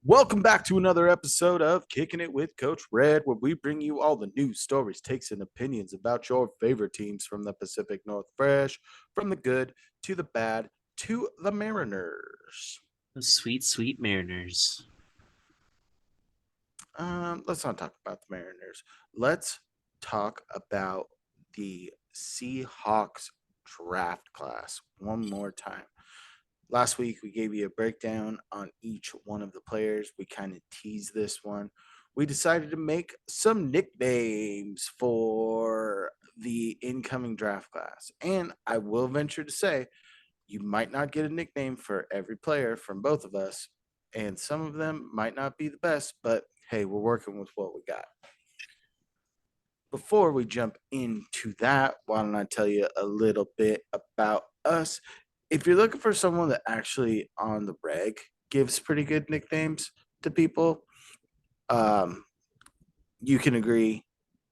Welcome back to another episode of Kicking It with Coach Red, where we bring you all the news, stories, takes, and opinions about your favorite teams from the Pacific Northwest, from the good to the bad to the Mariners. The sweet, sweet Mariners. Let's not talk about the Mariners. Let's talk about the Seahawks draft class one more time. Last week, we gave you a breakdown on each one of the players. We kind of teased this one. We decided to make some nicknames for the incoming draft class. And I will venture to say, you might not get a nickname for every player from both of us. And some of them might not be the best, but hey, we're working with what we got. Before we jump into that, why don't I tell you a little bit about us? If you're looking for someone that actually on the reg gives pretty good nicknames to people, um, you can agree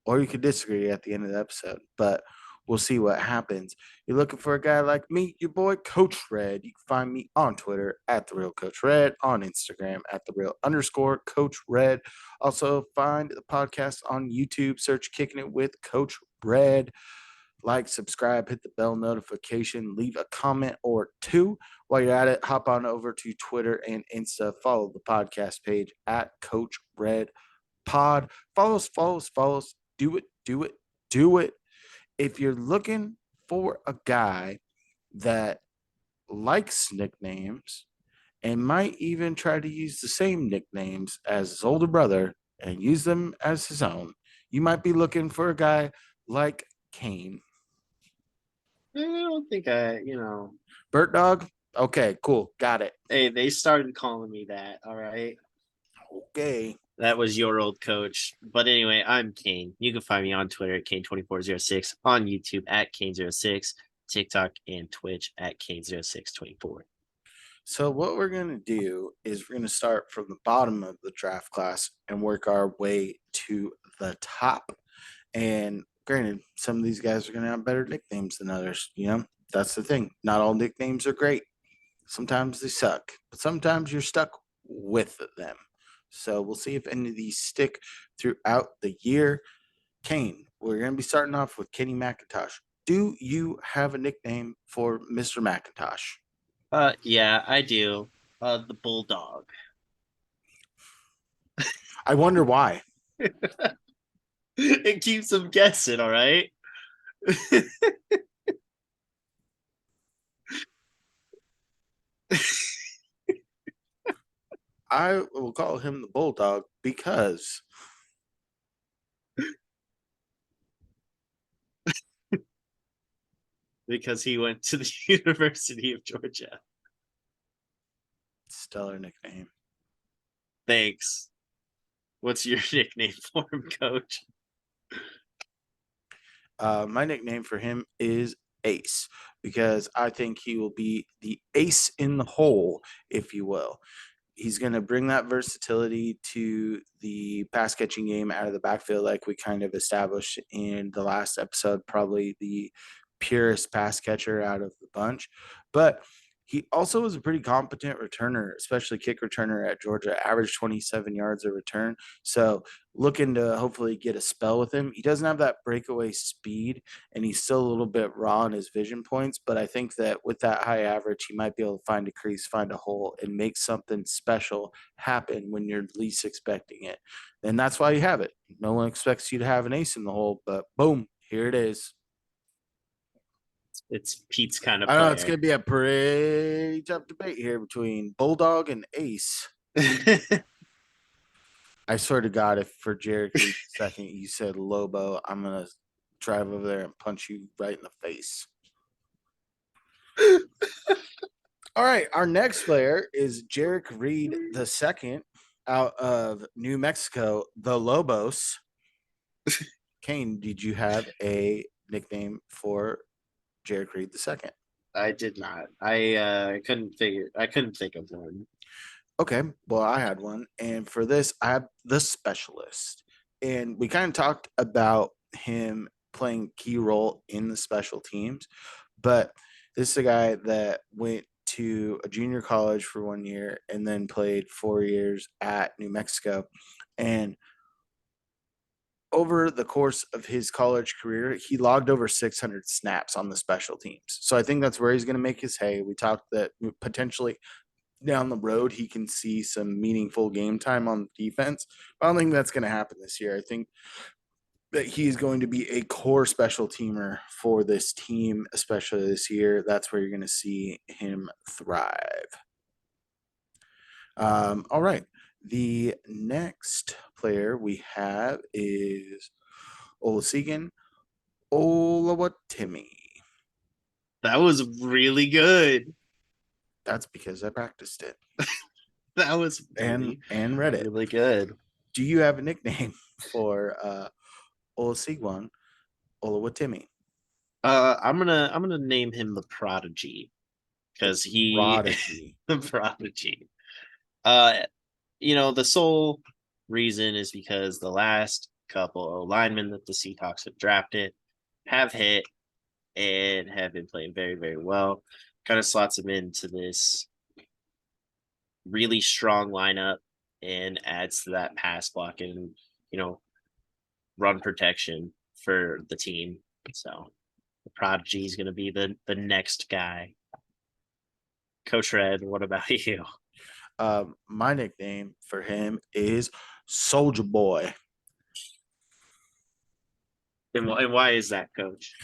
or you can disagree at the end of the episode, but we'll see what happens. You're looking for a guy like me, your boy Coach Red. You can find me on Twitter at the real Coach Red, on Instagram at the real underscore Coach Red. Also find the podcast on YouTube. Search Kicking It with Coach Red. Like, subscribe, hit the bell notification, leave a comment or two. While you're at it, hop on over to Twitter and Insta. Follow the podcast page at Coach Red Pod. Follow us. Do it. If you're looking for a guy that likes nicknames and might even try to use the same nicknames as his older brother and use them as his own, you might be looking for a guy like Cain. I don't think Bert Dog? Okay, cool. Got it. Hey, they started calling me that. All right. Okay. That was your old coach. But anyway, I'm Kane. You can find me on Twitter at Kane2406, on YouTube at Kane06, TikTok and Twitch at Kane0624. So, what we're going to do is we're going to start from the bottom of the draft class and work our way to the top. And granted, some of these guys are going to have better nicknames than others. That's the thing. Not all nicknames are great. Sometimes they suck, but sometimes you're stuck with them. So we'll see if any of these stick throughout the year. Kane, we're going to be starting off with Kenny McIntosh. Do you have a nickname for Mr. McIntosh? Yeah, I do. The Bulldog. I wonder why. It keeps them guessing, all right? I will call him the Bulldog because Because he went to the University of Georgia. stellar nickname. Thanks. What's your nickname for him, coach? My nickname for him is Ace because I think he will be the ace in the hole, if you will. He's going to bring that versatility to the pass catching game out of the backfield, like we kind of established in the last episode, probably the purest pass catcher out of the bunch. But he also was a pretty competent returner, especially kick returner at Georgia, averaged 27 yards a return. So looking to hopefully get a spell with him. He doesn't have that breakaway speed, and he's still a little bit raw in his vision points. But I think that with that high average, he might be able to find a crease, find a hole, and make something special happen when you're least expecting it. And that's why you have it. No one expects you to have an ace in the hole, but boom, here it is. It's Pete's kind of I know it's player. going to be a pretty tough debate here between Bulldog and Ace. I swear to God, if for Jared Reed second you said Lobo, I'm going to drive over there and punch you right in the face. All right, our next player is Jarek Reed the second out of New Mexico, the Lobos. Kane, did you have a nickname for Jarek Reed the second? I did not. I couldn't figure. I couldn't think of one. Okay, well, I had one. And for this, I have the specialist. And we kind of talked about him playing key role in the special teams, but this is a guy that went to a junior college for 1 year and then played 4 years at New Mexico. And over the course of his college career, he logged over 600 snaps on the special teams. So I think that's where he's going to make his hay. We talked that potentially down the road he can see some meaningful game time on defense. I don't think that's going to happen this year. I think that he's going to be a core special teamer for this team, especially this year. That's where you're going to see him thrive. All right. The next player we have is Olusegun Olawatimi. That was really good. That's because I practiced it That was and read it. really good. Do you have a nickname for Olusegun Olawatimi? I'm gonna name him the Prodigy because he Prodigy. the Prodigy. The sole reason is because the last couple of linemen that the Seahawks have drafted have hit and have been playing very, very well. Kind of slots him into this really strong lineup and adds to that pass block and run protection for the team. So the Prodigy is going to be the next guy. Coach Red, what about you? My nickname for him is Soldier Boy. And why is that, Coach?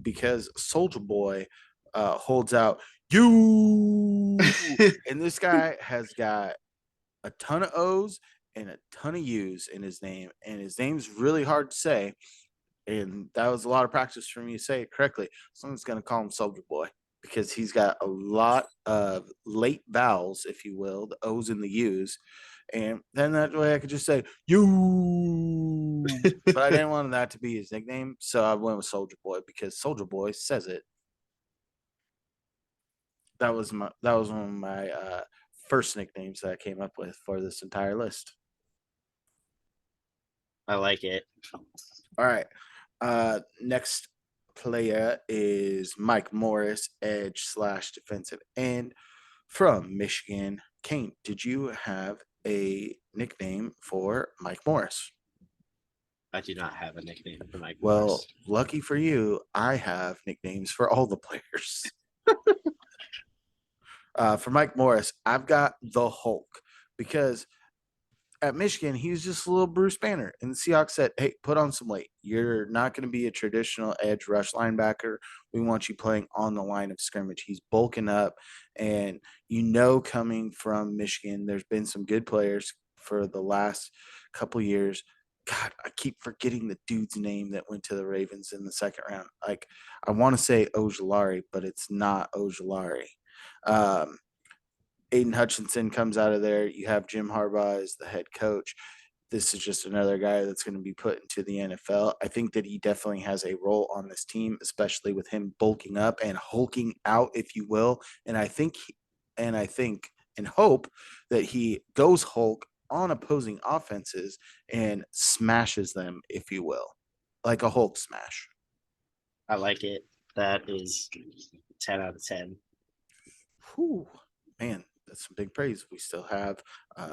Because Soldier Boy holds out you, and this guy has got a ton of O's and a ton of U's in his name, and his name's really hard to say. And that was a lot of practice for me to say it correctly. Someone's going to call him Soldier Boy because he's got a lot of late vowels, if you will, the O's and the U's. And then that way I could just say, you. But I didn't want that to be his nickname. So I went with Soldier Boy because Soldier Boy says it. That was one of my first nicknames that I came up with for this entire list. I like it. All right. Next player is Mike Morris, edge / defensive end from Michigan. Kane, did you have a nickname for Mike Morris? I do not have a nickname for Mike Well, Morris. lucky for you, I have nicknames for all the players. For Mike Morris, I've got the Hulk because at Michigan, he was just a little Bruce Banner. And the Seahawks said, hey, put on some weight. You're not going to be a traditional edge rush linebacker. We want you playing on the line of scrimmage. He's bulking up. And coming from Michigan, there's been some good players for the last couple years. God, I keep forgetting the dude's name that went to the Ravens in the second round. Like, I want to say Ojulari, but it's not Ojulari. Aiden Hutchinson comes out of there. You have Jim Harbaugh as the head coach. This is just another guy that's going to be put into the NFL. I think that he definitely has a role on this team, especially with him bulking up and hulking out, if you will. And I think and hope that he goes Hulk on opposing offenses and smashes them, if you will, like a Hulk smash. I like it. That is 10 out of 10. Whew, man, that's some big praise. We still have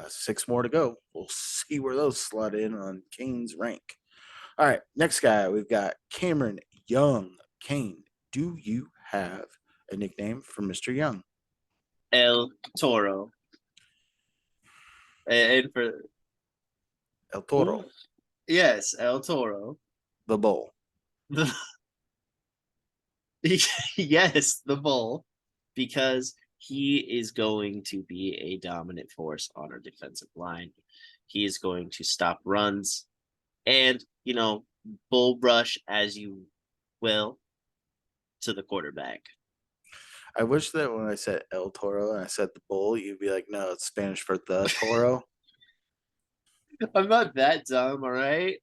6 more to go. We'll see where those slot in on Kane's rank. All right, next guy, we've got Cameron Young. Kane, do you have a nickname for Mr. Young? El Toro. And for El Toro. Yes, El Toro. The Bull. Yes, the Bull. Because he is going to be a dominant force on our defensive line. He is going to stop runs and, bull rush as you will to the quarterback. I wish that when I said El Toro and I said the bull, you'd be like, no, it's Spanish for the Toro. I'm not that dumb, all right?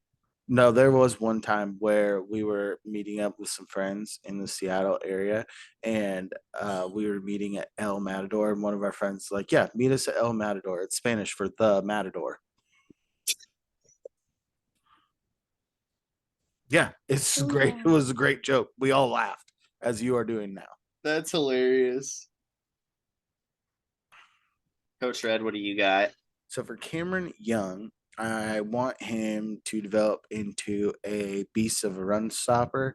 No, there was one time where we were meeting up with some friends in the Seattle area, and we were meeting at El Matador, and one of our friends was like, yeah, meet us at El Matador. It's Spanish for the Matador. Yeah, it's great. It was a great joke. We all laughed, as you are doing now. That's hilarious. Coach Red, what do you got? So for Cameron Young, I want him to develop into a beast of a run stopper.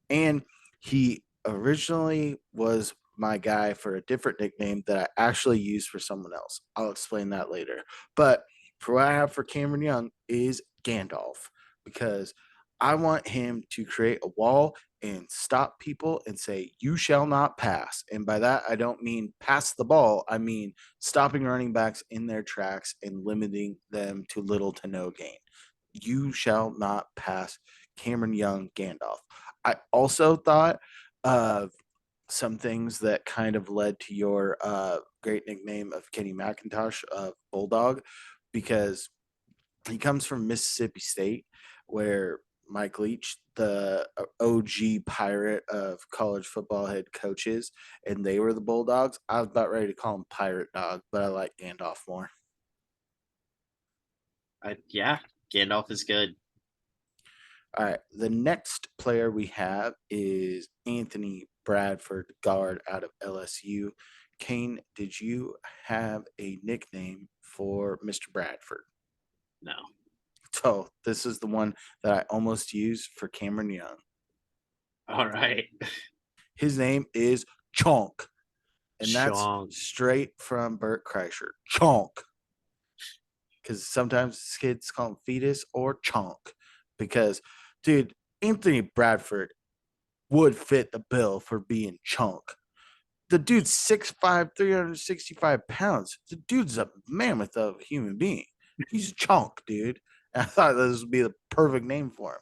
And he originally was my guy for a different nickname that I actually used for someone else. I'll explain that later. But for what I have for Cameron Young is Gandalf because I want him to create a wall and stop people and say, "You shall not pass." And by that, I don't mean pass the ball. I mean stopping running backs in their tracks and limiting them to little to no gain. You shall not pass Cameron Young Gandalf. I also thought of some things that kind of led to your great nickname of Kenny McIntosh, Bulldog, because he comes from Mississippi State, where Mike Leach, the OG pirate of college football head coaches, and they were the Bulldogs. I was about ready to call him Pirate Dog, but I like Gandalf more. Yeah, Gandalf is good. All right. The next player we have is Anthony Bradford, guard out of LSU. Kane, did you have a nickname for Mr. Bradford? No. So this is the one that I almost used for Cameron Young. All right. His name is Chonk, and that's Chong. straight from Bert Kreischer. Chonk. Because sometimes kids call him fetus or chonk. Because, dude, Anthony Bradford would fit the bill for being chunk. The dude's 6'5", 365 pounds. The dude's a mammoth of a human being. He's a chunk, dude. And I thought this would be the perfect name for him.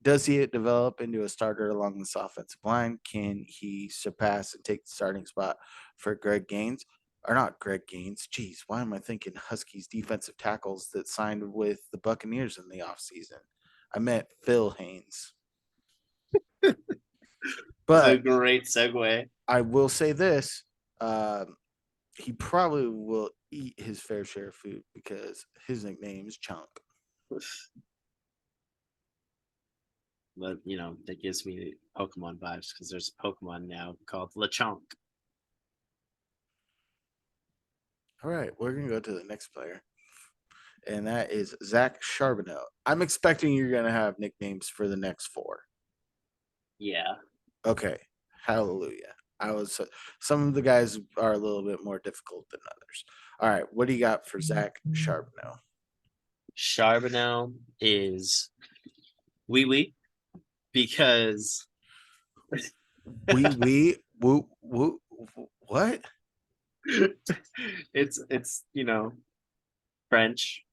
Does he develop into a starter along this offensive line? Can he surpass and take the starting spot for Greg Gaines? Or not Greg Gaines. Jeez, why am I thinking Huskies defensive tackles that signed with the Buccaneers in the offseason? I meant Phil Haynes. It's a But great segue. I will say this: he probably will eat his fair share of food because his nickname is Chunk. But that gives me Pokemon vibes because there's a Pokemon now called Lechonk. All right, we're gonna go to the next player, and that is Zach Charbonneau. I'm expecting you're gonna have nicknames for the next four. Yeah. Okay, hallelujah. I was some of the guys are a little bit more difficult than others. All right, what do you got for Zach Charbonneau? Charbonneau is wee wee because We woo what? it's French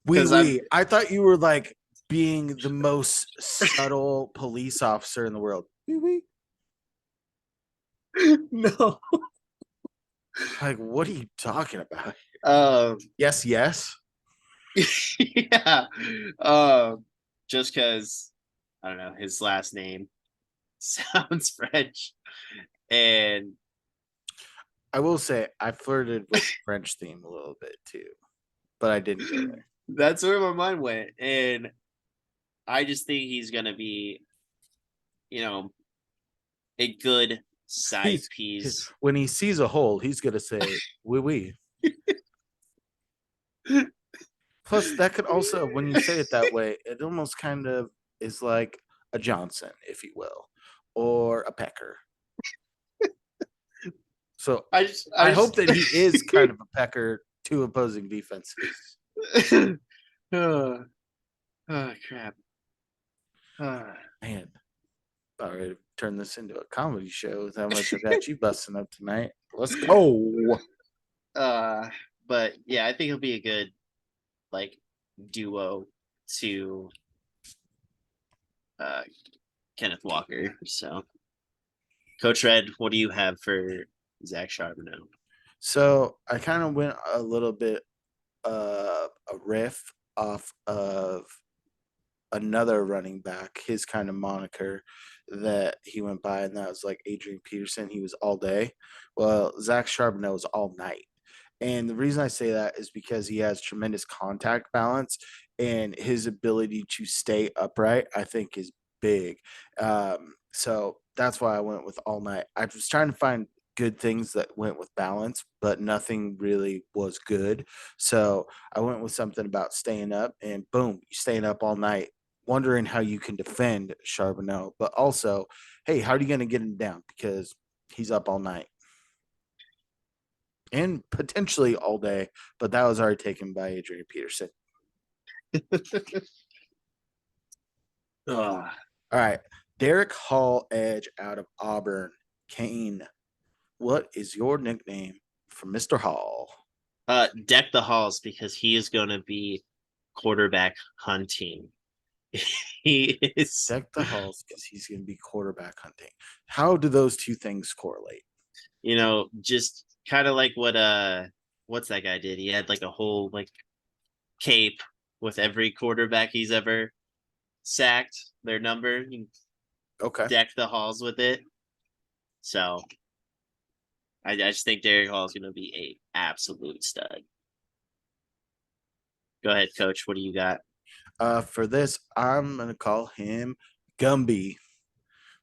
Wee because I'm wee. I thought you were like being the most subtle police officer in the world. Wee wee. no. Like, what are you talking about? Um. Yes, yes. Yeah. Just because I don't know his last name sounds French, and I will say I flirted with the French theme a little bit too, but I didn't go there. that's where my mind went. And I just think he's gonna be, you know, a good side He's piece. when he sees a hole, he's gonna say wee wee. Plus, that could also, when you say it that way, it almost kind of is like a Johnson, if you will, or a Pecker. So I I hope just that he is kind of a pecker to opposing defenses. oh, oh crap. Oh. Man, all right, turn this into a comedy show with how much I got you busting up tonight. Let's go. uh but yeah, I think he'll be a good like duo to uh Kenneth Walker. So Coach Red, what do you have for Zach Charbonneau? So I kind of went a little bit a riff off of another running back, his kind of moniker that he went by, and that was like Adrian Peterson. He was all day. Well, Zach Charbonneau was all night. And the reason I say that is because he has tremendous contact balance and his ability to stay upright, I think, is big. So that's why I went with all night. I was trying to find good things that went with balance, but nothing really was good. So I went with something about staying up, and boom, you staying up all night, wondering how you can defend Charbonneau, but also, hey, how are you going to get him down? Because he's up all night and potentially all day, but that was already taken by Adrian Peterson. Ugh. All right. Derek Hall, edge out of Auburn. Cain, what is your nickname for Mr. Hall? Deck the halls because he is going to be quarterback hunting. He is, Deck the halls because he's going to be quarterback hunting. How do those two things correlate? just kind of like what's that guy did? He had like a whole like cape with every quarterback he's ever sacked their number. He Okay. decked the halls with it. So I just think Derek Hall is going to be a absolute stud. Go ahead, coach. What do you got? For this, I'm going to call him Gumby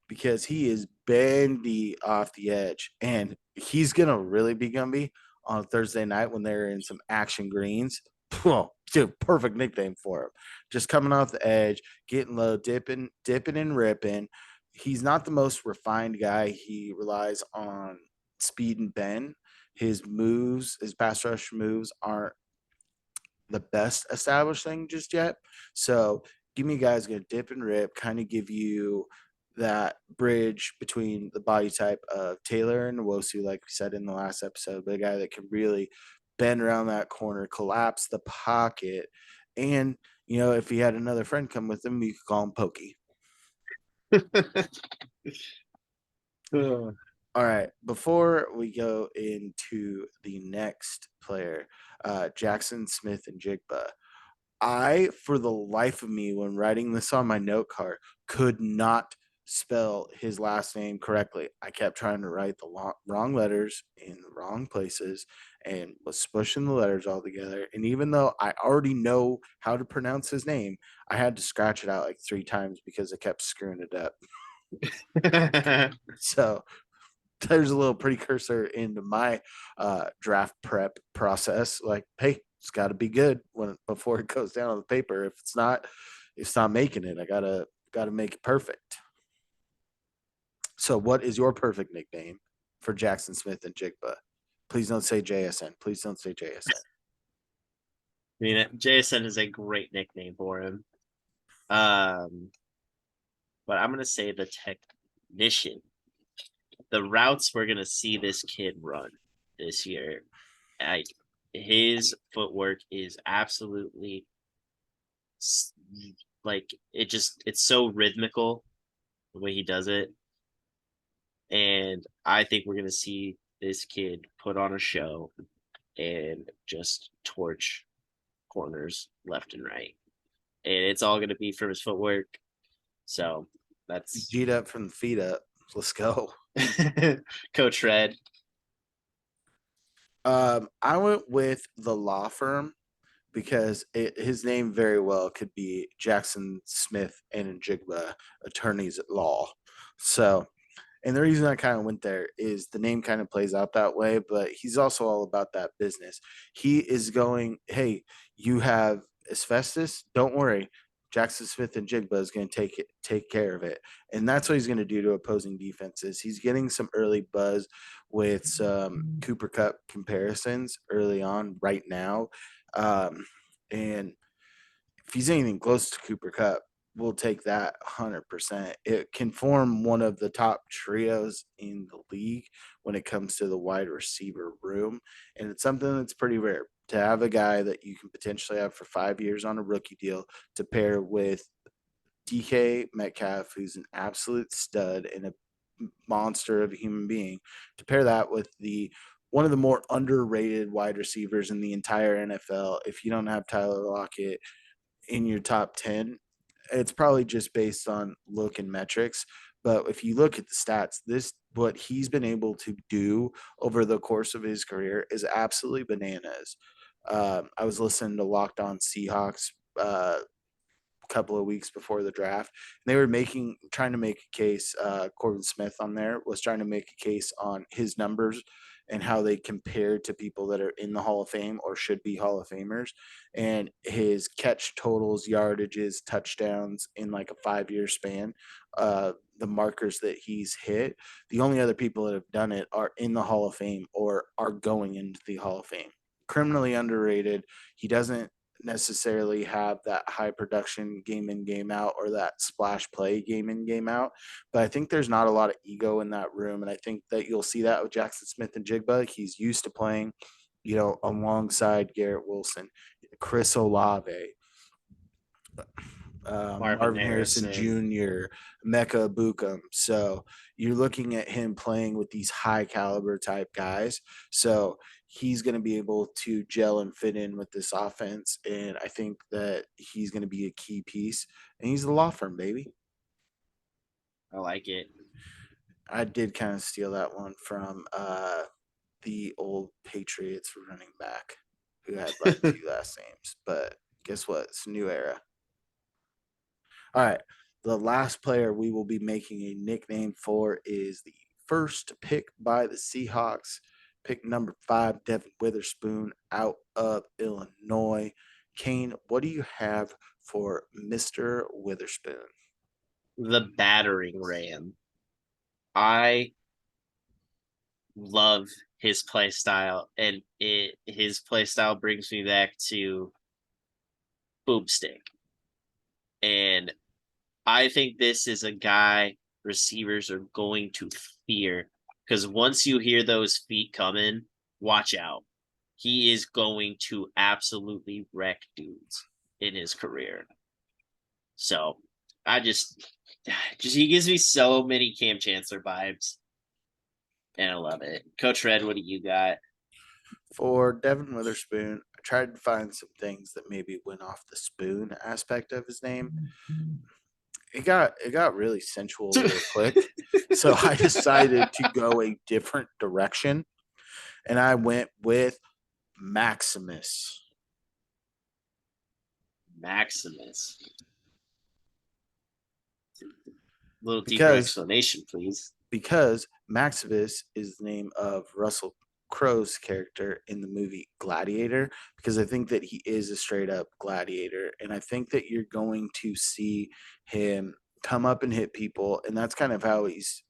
because he is bendy off the edge, and he's going to really be Gumby on Thursday night when they're in some action greens. Well, dude, perfect nickname for him. Just coming off the edge, getting low, dipping and ripping. He's not the most refined guy. He relies on speed and bend. His moves, his pass rush moves aren't the best established thing just yet. So give me guys going to dip and rip, kind of give you that bridge between the body type of Taylor and Wosu, like we said in the last episode, but a guy that can really bend around that corner, collapse the pocket. And, if he had another friend come with him, you could call him Pokey. All right. Before we go into the next player, Jackson Smith and Jigba, I, for the life of me, when writing this on my note card, could not spell his last name correctly. I kept trying to write the wrong letters in the wrong places and was spushing the letters all together. And even though I already know how to pronounce his name, I had to scratch it out like 3 times because I kept screwing it up. So there's a little precursor into my draft prep process. Like, hey, it's got to be good before it goes down on the paper. If it's not making it. I gotta make it perfect. So, what is your perfect nickname for Jackson Smith and Jigba? Please don't say JSN. Please don't say JSN. I mean, JSN is a great nickname for him. Um, but I'm gonna say the technician. The routes we're gonna see this kid run this year, I his footwork is absolutely like it's so rhythmical the way he does it, and I think we're gonna see this kid put on a show and just torch corners left and right, and it's all gonna be from his footwork. So that's G'd up from the feet up. Let's go. Coach Red. I went with the law firm because his name very well could be Jackson Smith and Jigba, attorneys at law. So, and the reason I kind of went there is the name kind of plays out that way, but he's also all about that business. He is going, hey, you have asbestos? Don't worry. Jackson Smith and Jigba is going to take care of it. And that's what he's going to do to opposing defenses. He's getting some early buzz with some Cooper Cup comparisons early on right now. And if he's anything close to Cooper Cup, we'll take that 100%. It can form one of the top trios in the league when it comes to the wide receiver room. And it's something that's pretty rare to have a guy that you can potentially have for 5 years on a rookie deal to pair with DK Metcalf, who's an absolute stud and a monster of a human being, to pair that with the one of the more underrated wide receivers in the entire NFL. If you don't have Tyler Lockett in your top 10, it's probably just based on look and metrics. But if you look at the stats, what he's been able to do over the course of his career is absolutely bananas. I was listening to Locked On Seahawks couple of weeks before the draft. And they were trying to make a case. Corbin Smith on there was trying to make a case on his numbers and how they compared to people that are in the Hall of Fame or should be Hall of Famers. And his catch totals, yardages, touchdowns in like a 5-year span, the markers that he's hit, the only other people that have done it are in the Hall of Fame or are going into the Hall of Fame. Criminally underrated. He doesn't necessarily have that high production game in, game out, or that splash play game in, game out. But I think there's not a lot of ego in that room. And I think that you'll see that with Jackson Smith and Jigba. He's used to playing, alongside Garrett Wilson, Chris Olave, Marvin Marvin Harrison Harrison. Jr., Mecca Bukum. So you're looking at him playing with these high caliber type guys. So he's going to be able to gel and fit in with this offense. And I think that he's going to be a key piece. And he's a law firm, baby. I like it. I did kind of steal that one from the old Patriots running back who had like 2 last names. But guess what? It's a new era. All right. The last player we will be making a nickname for is the first pick by the Seahawks. Pick number 5, Devin Witherspoon out of Illinois. Kane, what do you have for Mr. Witherspoon? The battering ram. I love his play style, and his play style brings me back to boomstick. And I think this is a guy receivers are going to fear, because once you hear those feet coming, watch out. He is going to absolutely wreck dudes in his career. So I just he gives me so many Cam Chancellor vibes, and I love it. Coach Red, what do you got? For Devin Witherspoon, I tried to find some things that maybe went off the spoon aspect of his name. It got really sensual real quick. So I decided to go a different direction, and I went with Maximus. Maximus. A little deeper Because explanation, please. Maximus is the name of Russell Crowe's character in the movie Gladiator, because I think that he is a straight up gladiator, and I think that you're going to see him come up and hit people, and that's kind of how he's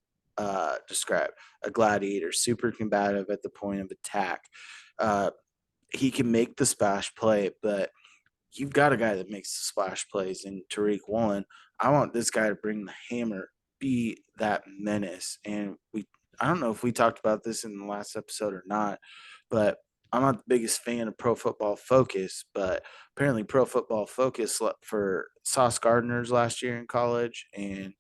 described: a gladiator, super combative at the point of attack. Uh, he can make the splash play, but you've got a guy that makes the splash plays in Tariq Woolen. I want this guy to bring the hammer, be that menace. And I don't know if we talked about this in the last episode or not, but I'm not the biggest fan of Pro Football Focus, but apparently Pro Football Focus for Sauce Gardner's last year in college and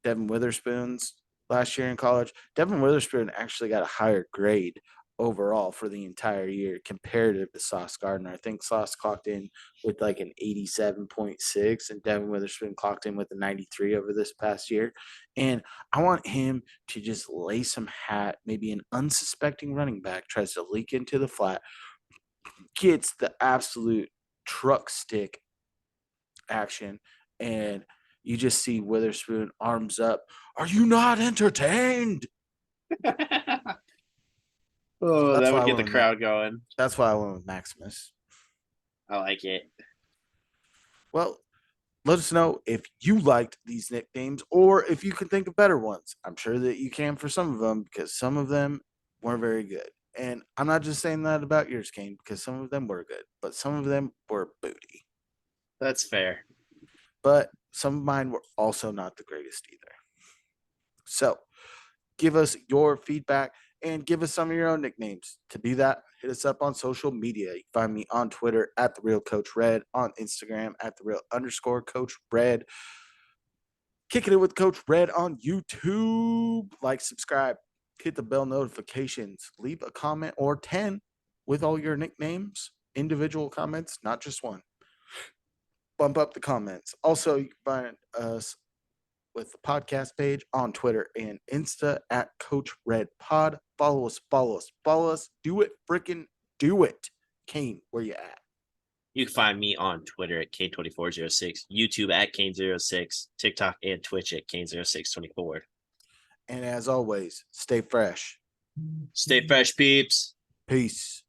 Devin Witherspoon's last year in college. Devin Witherspoon actually got a higher grade overall for the entire year comparative to Sauce Gardner. I think Sauce clocked in with like an 87.6 and Devin Witherspoon clocked in with a 93 over this past year. And I want him to just lay some hat, maybe an unsuspecting running back tries to leak into the flat, gets the absolute truck stick action, and you just see Witherspoon arms up. Are you not entertained? So Oh, that would get the crowd going. that's why I went with Maximus. I like it. Well, let us know if you liked these nicknames or if you can think of better ones. I'm sure that you can for some of them, because some of them weren't very good. And I'm not just saying that about yours, Kane, because some of them were good, but some of them were booty. That's fair. But some of mine were also not the greatest either. So give us your feedback and give us some of your own nicknames. To do that, hit us up on social media. You can find me on Twitter at the real Coach Red, on Instagram at the real _ Coach Red. Kicking it with Coach Red on YouTube. Like, subscribe, hit the bell notifications, leave a comment or 10 with all your nicknames, individual comments, not just one. Bump up the comments. Also, you can find us with the podcast page on Twitter and Insta at Coach Red Pod. Follow us. Do it, freaking do it. Kane, where you at? You can find me on Twitter at Kane2406, YouTube at Kane06, TikTok and Twitch at Kane0624. And as always, stay fresh. Stay fresh, peeps. Peace.